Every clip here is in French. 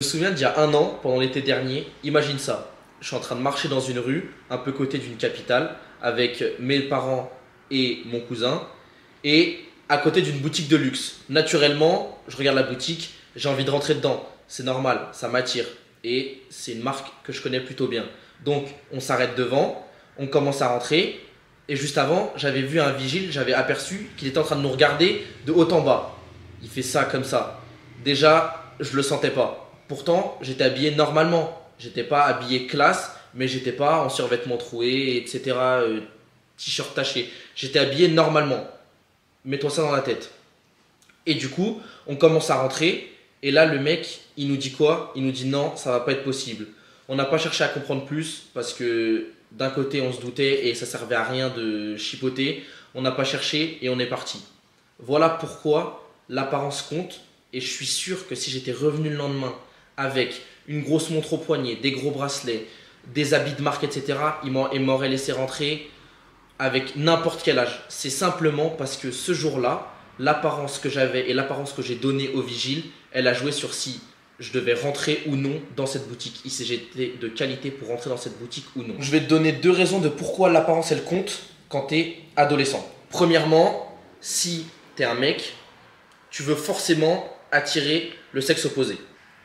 Je me souviens d'il y a un an, pendant l'été dernier, imagine ça. Je suis en train de marcher dans une rue, un peu côté d'une capitale, avec mes parents et mon cousin, et à côté d'une boutique de luxe. Naturellement, je regarde la boutique, j'ai envie de rentrer dedans. C'est normal, ça m'attire. Et c'est une marque que je connais plutôt bien. Donc, on s'arrête devant, on commence à rentrer, et juste avant, j'avais vu un vigile, j'avais aperçu qu'il était en train de nous regarder de haut en bas. Il fait ça comme ça. Déjà, je le sentais pas. Pourtant, j'étais habillé normalement. J'étais pas habillé classe, mais j'étais pas en survêtement troué, etc. T-shirt taché. J'étais habillé normalement. Mets-toi ça dans la tête. Et du coup, on commence à rentrer. Et là, le mec, il nous dit quoi? Il nous dit non, ça va pas être possible. On n'a pas cherché à comprendre plus parce que d'un côté, on se doutait et ça servait à rien de chipoter. On n'a pas cherché et on est parti. Voilà pourquoi l'apparence compte. Et je suis sûr que si j'étais revenu le lendemain avec une grosse montre au poignet, des gros bracelets, des habits de marque, etc., il m'aurait laissé rentrer avec n'importe quel âge. C'est simplement parce que ce jour-là, l'apparence que j'avais et l'apparence que j'ai donnée au vigile, elle a joué sur si je devais rentrer ou non dans cette boutique, si j'étais de qualité pour rentrer dans cette boutique ou non. Je vais te donner deux raisons de pourquoi l'apparence elle compte quand tu es adolescent. Premièrement, si tu es un mec, tu veux forcément attirer le sexe opposé.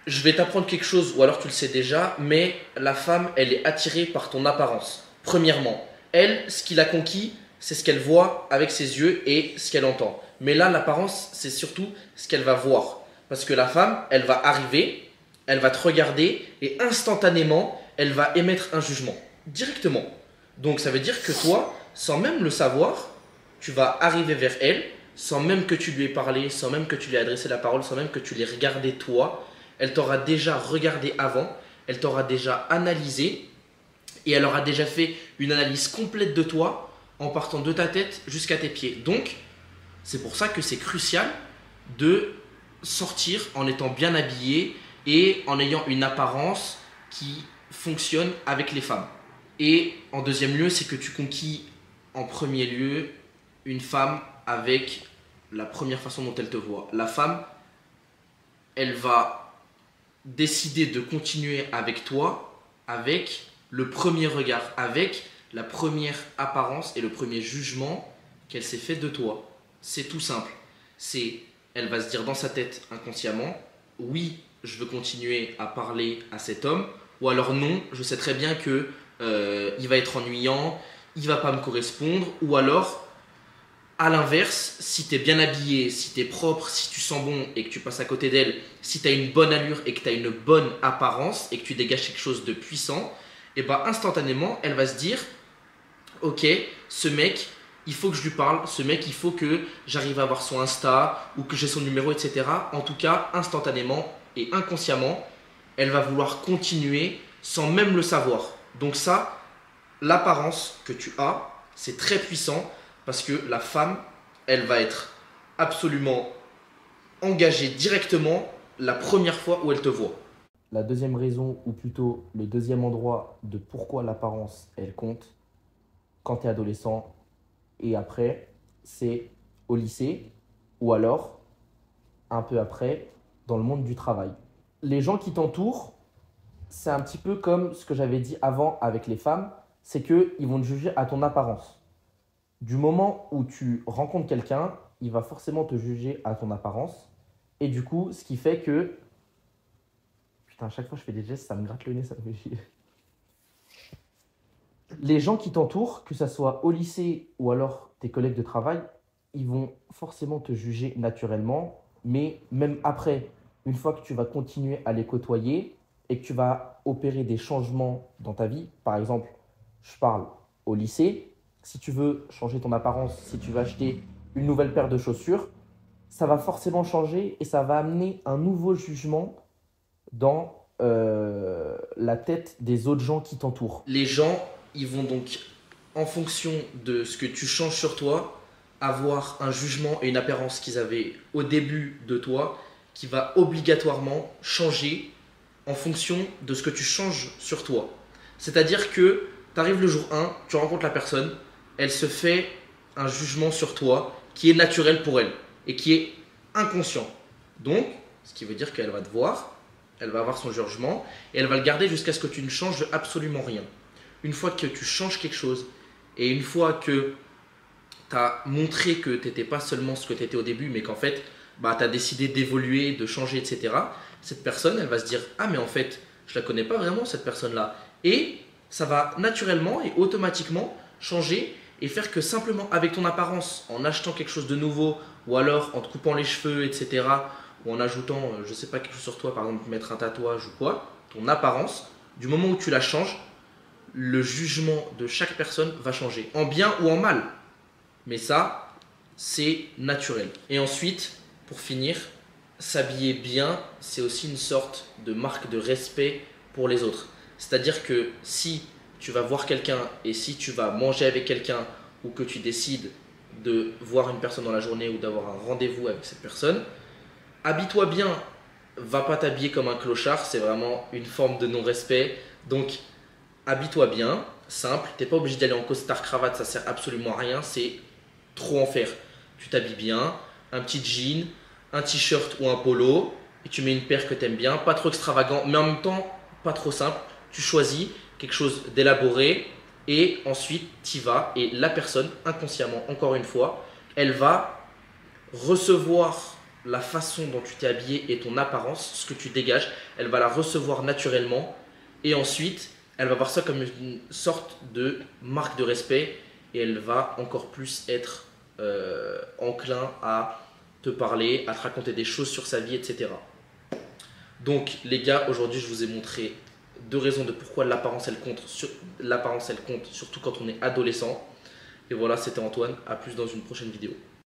Je vais t'apprendre quelque chose, ou alors tu le sais déjà, mais la femme, elle est attirée par ton apparence. Premièrement, elle, ce qui l'a conquis, c'est ce qu'elle voit avec ses yeux et ce qu'elle entend. Mais là, l'apparence, c'est surtout ce qu'elle va voir. Parce que la femme, elle va arriver, elle va te regarder et instantanément, elle va émettre un jugement. Directement. Donc ça veut dire que toi, sans même le savoir, tu vas arriver vers elle, sans même que tu lui aies parlé, sans même que tu lui aies adressé la parole, sans même que tu l'aies regardé toi. Elle t'aura déjà regardé avant, elle t'aura déjà analysé et elle aura déjà fait une analyse complète de toi en partant de ta tête jusqu'à tes pieds. Donc, c'est pour ça que c'est crucial de sortir en étant bien habillé et en ayant une apparence qui fonctionne avec les femmes. Et en deuxième lieu, c'est que tu conquis en premier lieu une femme avec la première façon dont elle te voit. La femme, elle va décider de continuer avec toi avec le premier regard, avec la première apparence et le premier jugement qu'elle s'est fait de toi. C'est tout simple. Elle va se dire dans sa tête inconsciemment, oui, je veux continuer à parler à cet homme, ou alors non, je sais très bien que il va être ennuyant, il va pas me correspondre, ou alors à l'inverse, si tu es bien habillé, si tu es propre, si tu sens bon et que tu passes à côté d'elle, si tu as une bonne allure et que tu as une bonne apparence et que tu dégages quelque chose de puissant, et bah instantanément, elle va se dire ok, ce mec, il faut que je lui parle, ce mec, il faut que j'arrive à avoir son Insta ou que j'ai son numéro, etc. En tout cas, instantanément et inconsciemment, elle va vouloir continuer sans même le savoir. Donc ça, l'apparence que tu as, c'est très puissant parce que la femme, elle va être absolument engagée directement la première fois où elle te voit. La deuxième raison, ou plutôt le deuxième endroit de pourquoi l'apparence, elle compte quand tu es adolescent et après, c'est au lycée ou alors un peu après dans le monde du travail. Les gens qui t'entourent, c'est un petit peu comme ce que j'avais dit avant avec les femmes, c'est qu'ils vont te juger à ton apparence. Du moment où tu rencontres quelqu'un, il va forcément te juger à ton apparence. Et du coup, ce qui fait que... Putain, à chaque fois que je fais des gestes, ça me gratte le nez, ça me fait chier. Les gens qui t'entourent, que ce soit au lycée ou alors tes collègues de travail, ils vont forcément te juger naturellement, mais même après, une fois que tu vas continuer à les côtoyer et que tu vas opérer des changements dans ta vie, par exemple, je parle au lycée, si tu veux changer ton apparence, si tu veux acheter une nouvelle paire de chaussures, ça va forcément changer et ça va amener un nouveau jugement dans la tête des autres gens qui t'entourent. Les gens, ils vont donc, en fonction de ce que tu changes sur toi, avoir un jugement et une apparence qu'ils avaient au début de toi qui va obligatoirement changer en fonction de ce que tu changes sur toi. C'est-à-dire que tu arrives le jour 1, tu rencontres la personne, elle se fait un jugement sur toi qui est naturel pour elle et qui est inconscient. Donc, ce qui veut dire qu'elle va te voir, elle va avoir son jugement et elle va le garder jusqu'à ce que tu ne changes absolument rien. Une fois que tu changes quelque chose et une fois que tu as montré que tu n'étais pas seulement ce que tu étais au début, mais qu'en fait, bah, tu as décidé d'évoluer, de changer, etc., cette personne, elle va se dire « Ah, mais en fait, je la connais pas vraiment, cette personne-là. » Et ça va naturellement et automatiquement changer et faire que simplement avec ton apparence, en achetant quelque chose de nouveau, ou alors en te coupant les cheveux, etc., ou en ajoutant, je sais pas, quelque chose sur toi, par exemple mettre un tatouage ou quoi, ton apparence, du moment où tu la changes, le jugement de chaque personne va changer, en bien ou en mal. Mais ça, c'est naturel. Et ensuite, pour finir, s'habiller bien, c'est aussi une sorte de marque de respect pour les autres. C'est-à-dire que si tu vas voir quelqu'un et si tu vas manger avec quelqu'un ou que tu décides de voir une personne dans la journée ou d'avoir un rendez-vous avec cette personne, habille-toi bien, va pas t'habiller comme un clochard, c'est vraiment une forme de non-respect. Donc habille-toi bien, simple, t'es pas obligé d'aller en costard cravate, ça sert absolument à rien, c'est trop en faire. Tu t'habilles bien, un petit jean, un t-shirt ou un polo, et tu mets une paire que t'aimes bien, pas trop extravagant, mais en même temps pas trop simple. Tu choisis quelque chose d'élaboré et ensuite tu y vas et la personne, inconsciemment, encore une fois, elle va recevoir la façon dont tu t'es habillé et ton apparence, ce que tu dégages, elle va la recevoir naturellement et ensuite elle va voir ça comme une sorte de marque de respect et elle va encore plus être enclin à te parler, à te raconter des choses sur sa vie, etc. Donc les gars, aujourd'hui je vous ai montré 2 raisons de pourquoi l'apparence elle compte, surtout quand on est adolescent. Et voilà, c'était Antoine, à plus dans une prochaine vidéo.